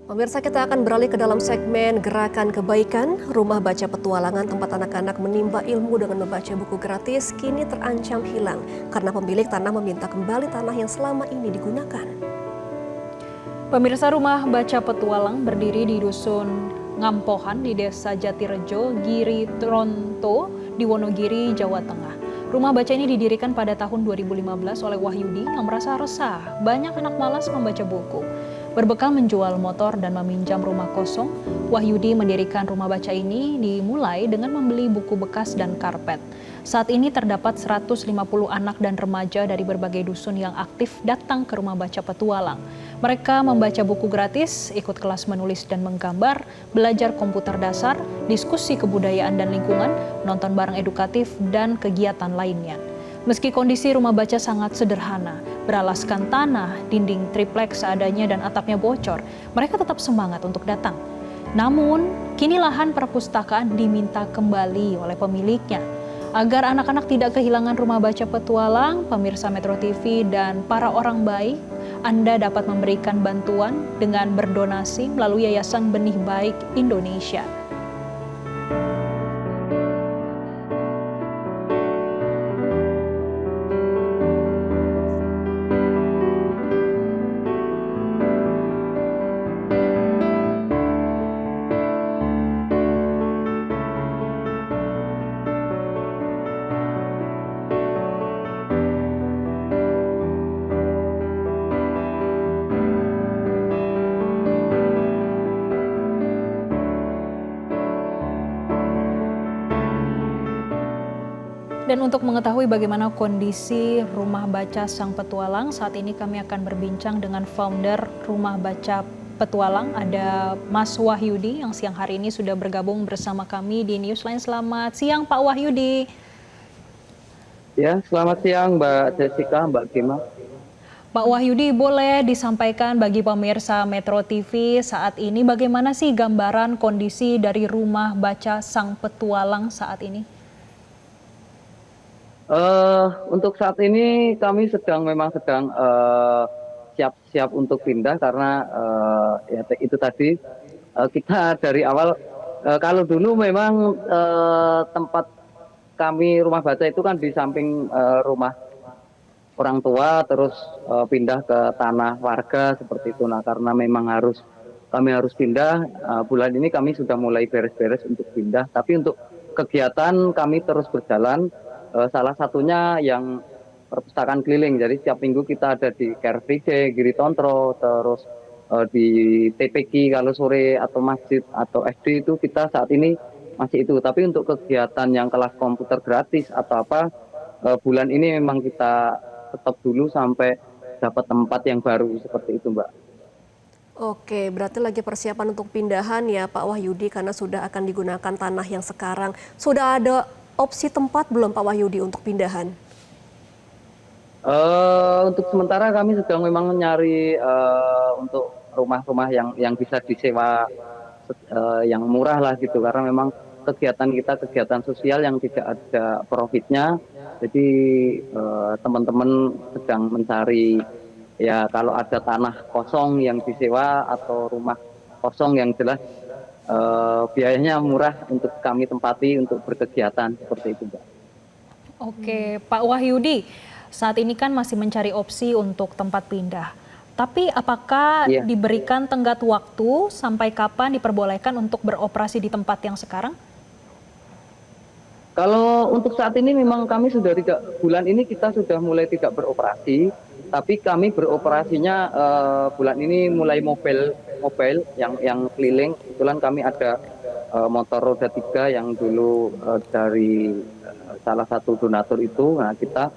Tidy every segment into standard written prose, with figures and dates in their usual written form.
Pemirsa, kita akan beralih ke dalam segmen Gerakan Kebaikan. Rumah baca petualangan tempat anak-anak menimba ilmu dengan membaca buku gratis kini terancam hilang karena pemilik tanah meminta kembali tanah yang selama ini digunakan. Pemirsa, rumah baca petualang berdiri di Dusun Ngampohan di Desa Jatirejo, Giri Tronto di Wonogiri, Jawa Tengah. Rumah baca ini didirikan pada tahun 2015 oleh Wahyudi yang merasa resah banyak anak malas membaca buku. Berbekal menjual motor dan meminjam rumah kosong, Wahyudi mendirikan rumah baca ini dimulai dengan membeli buku bekas dan karpet. Saat ini terdapat 150 anak dan remaja dari berbagai dusun yang aktif datang ke rumah baca petualang. Mereka membaca buku gratis, ikut kelas menulis dan menggambar, belajar komputer dasar, diskusi kebudayaan dan lingkungan, nonton barang edukatif, dan kegiatan lainnya. Meski kondisi rumah baca sangat sederhana, beralaskan tanah, dinding triplek seadanya dan atapnya bocor, mereka tetap semangat untuk datang. Namun, kini lahan perpustakaan diminta kembali oleh pemiliknya. Agar anak-anak tidak kehilangan rumah baca petualang, pemirsa Metro TV dan para orang baik, Anda dapat memberikan bantuan dengan berdonasi melalui Yayasan Benih Baik Indonesia. Dan untuk mengetahui bagaimana kondisi Rumah Baca Sang Petualang, saat ini kami akan berbincang dengan founder Rumah Baca Petualang, ada Mas Wahyudi yang siang hari ini sudah bergabung bersama kami di Newsline. Selamat siang Pak Wahyudi. Ya, selamat siang Mbak Jessica, Mbak Kima. Pak Wahyudi, boleh disampaikan bagi pemirsa Metro TV saat ini bagaimana sih gambaran kondisi dari Rumah Baca Sang Petualang saat ini? Untuk saat ini kami memang sedang siap-siap untuk pindah karena ya itu tadi kita dari awal kalau dulu memang tempat kami rumah baca itu kan di samping rumah orang tua, terus pindah ke tanah warga seperti itu. Nah, karena memang kami harus pindah, bulan ini kami sudah mulai beres-beres untuk pindah. Tapi untuk kegiatan kami terus berjalan. Salah satunya yang perpustakaan keliling. Jadi setiap minggu kita ada di Care Free Day, Giri Tontro, terus di TPQ kalau sore atau masjid atau SD itu kita saat ini masih itu. Tapi untuk kegiatan yang kelas komputer gratis atau apa, bulan ini memang kita tetap dulu sampai dapat tempat yang baru seperti itu, Mbak. Oke, berarti lagi persiapan untuk pindahan ya Pak Wahyudi karena sudah akan digunakan tanah yang sekarang. Sudah ada opsi tempat belum Pak Wahyudi untuk pindahan? Untuk sementara kami sedang memang mencari untuk rumah-rumah yang bisa disewa yang murah lah gitu, karena memang kegiatan kita kegiatan sosial yang tidak ada profitnya. Jadi teman-teman sedang mencari ya kalau ada tanah kosong yang disewa atau rumah kosong yang jelas biayanya murah untuk kami tempati untuk berkegiatan seperti itu, Mbak. Oke, Pak Wahyudi, saat ini kan masih mencari opsi untuk tempat pindah. Tapi apakah Iya. diberikan tenggat waktu sampai kapan diperbolehkan untuk beroperasi di tempat yang sekarang? Kalau untuk saat ini memang kami sudah tidak, bulan ini kita sudah mulai tidak beroperasi, tapi kami beroperasinya bulan ini mulai mobile yang keliling. Kebetulan kami ada motor roda 3 yang dulu dari salah satu donatur itu. Nah, kita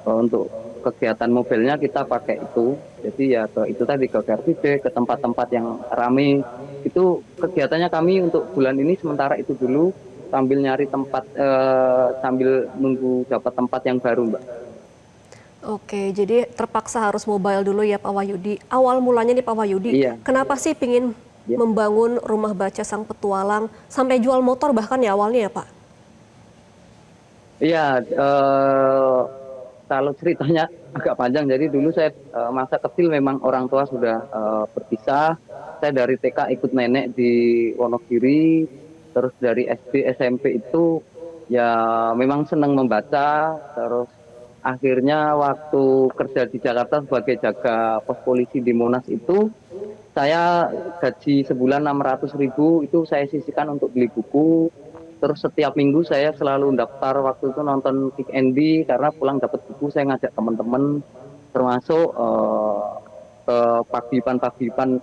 untuk kegiatan mobilnya kita pakai itu. Jadi ya itu tadi ke Carvide, ke tempat-tempat yang ramai. Itu kegiatannya kami untuk bulan ini sementara itu dulu, sambil nyari tempat, sambil nunggu dapat tempat yang baru, Mbak. Oke, jadi terpaksa harus mobile dulu ya Pak Wahyudi. Awal mulanya nih Pak Wahyudi, Iya. kenapa sih pingin membangun rumah baca Sang Petualang sampai jual motor bahkan ya awalnya ya Pak? Iya, kalau ceritanya agak panjang. Jadi dulu saya masa kecil memang orang tua sudah berpisah. Saya dari TK ikut nenek di Wonogiri, terus dari SD SMP itu ya memang senang membaca. Terus akhirnya waktu kerja di Jakarta sebagai jaga pos polisi di Monas itu, saya gaji sebulan 600.000 itu saya sisihkan untuk beli buku. Terus setiap minggu saya selalu daftar waktu itu nonton Kick Andy karena pulang dapat buku saya ngajak teman-teman termasuk ke paguyuban-paguyuban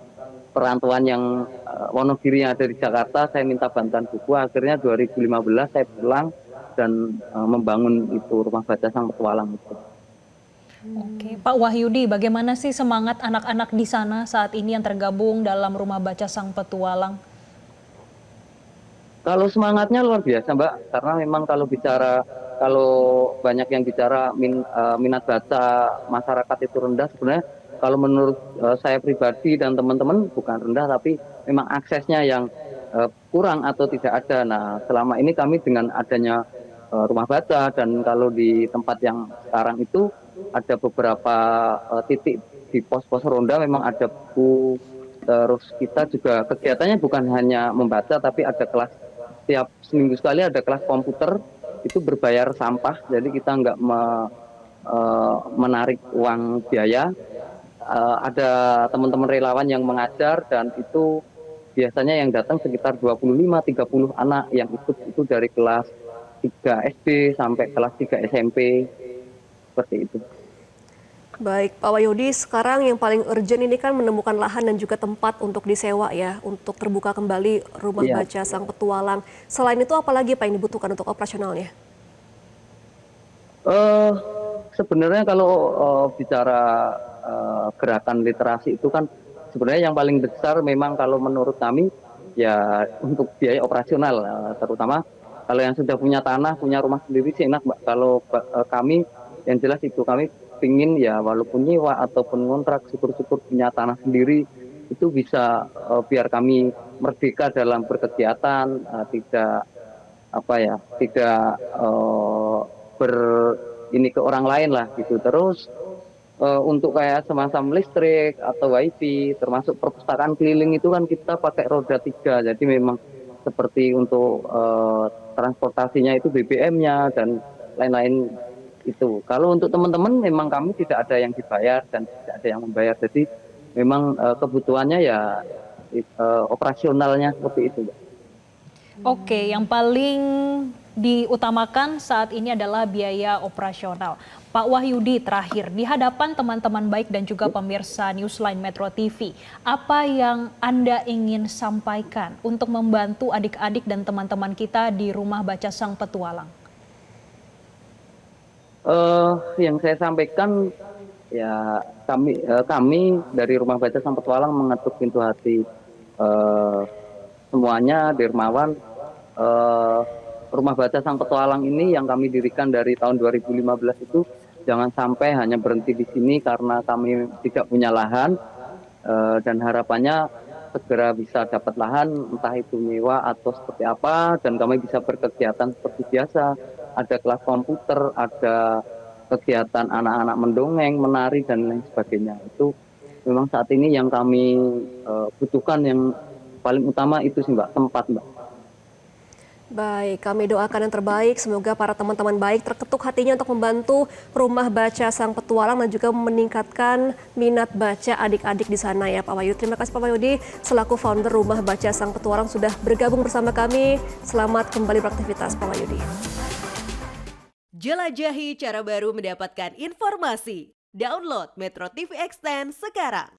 perantauan yang Wonogiri yang ada di Jakarta. Saya minta bantuan buku. Akhirnya 2015 saya pulang dan membangun itu Rumah Baca Sang Petualang itu. Oke, Pak Wahyudi, bagaimana sih semangat anak-anak di sana saat ini yang tergabung dalam Rumah Baca Sang Petualang? Kalau semangatnya luar biasa, Mbak, karena memang kalau banyak yang bicara minat baca masyarakat itu rendah, sebenarnya kalau menurut saya pribadi dan teman-teman bukan rendah, tapi memang aksesnya yang kurang atau tidak ada. Nah, selama ini kami dengan adanya rumah baca dan kalau di tempat yang sekarang itu ada beberapa titik di pos-pos ronda memang ada buku. Terus kita juga kegiatannya bukan hanya membaca, tapi ada kelas setiap seminggu sekali ada kelas komputer itu berbayar sampah, jadi kita nggak menarik uang biaya. Ada teman-teman relawan yang mengajar dan itu biasanya yang datang sekitar 25-30 anak yang ikut itu dari kelas 3 SD sampai kelas 3 SMP seperti itu. Baik, Pak Wahyudi, sekarang yang paling urgent ini kan menemukan lahan dan juga tempat untuk disewa ya, untuk terbuka kembali Rumah Iya. Baca Sang Petualang. Selain itu apa lagi Pak yang dibutuhkan untuk operasionalnya? Sebenarnya kalau bicara gerakan literasi itu kan sebenarnya yang paling besar memang kalau menurut kami ya untuk biaya operasional, terutama kalau yang sudah punya tanah, punya rumah sendiri sih enak, Mbak. Kalau kami yang jelas itu kami pingin ya walaupun nyewa ataupun kontrak, syukur-syukur punya tanah sendiri itu bisa biar kami merdeka dalam berkegiatan, tidak ber ini ke orang lain lah gitu. Terus untuk kayak semacam listrik atau wifi termasuk perpustakaan keliling itu kan kita pakai roda 3, jadi memang seperti untuk transportasinya itu BBM-nya dan lain-lain itu. Kalau untuk teman-teman memang kami tidak ada yang dibayar dan tidak ada yang membayar, jadi memang kebutuhannya ya operasionalnya seperti itu. Oke, yang paling diutamakan saat ini adalah biaya operasional. Pak Wahyudi, terakhir, di hadapan teman-teman baik dan juga pemirsa Newsline Metro TV, apa yang Anda ingin sampaikan untuk membantu adik-adik dan teman-teman kita di Rumah Baca Sang Petualang? Yang saya sampaikan ya kami dari Rumah Baca Sang Petualang mengetuk pintu hati semuanya, dermawan. Rumah Baca Sang Petualang ini yang kami dirikan dari tahun 2015 itu jangan sampai hanya berhenti di sini karena kami tidak punya lahan, dan harapannya segera bisa dapat lahan, entah itu nyewa atau seperti apa, dan kami bisa berkegiatan seperti biasa. Ada kelas komputer, ada kegiatan anak-anak mendongeng, menari, dan lain sebagainya. Itu memang saat ini yang kami butuhkan, yang paling utama itu sih Mbak, tempat Mbak. Baik, kami doakan yang terbaik. Semoga para teman-teman baik terketuk hatinya untuk membantu Rumah Baca Sang Petualang dan juga meningkatkan minat baca adik-adik di sana ya Pak Wahyudi. Terima kasih Pak Wahyudi selaku founder Rumah Baca Sang Petualang sudah bergabung bersama kami. Selamat kembali beraktivitas Pak Wahyudi. Jelajahi cara baru mendapatkan informasi. Download Metro TV Extend sekarang.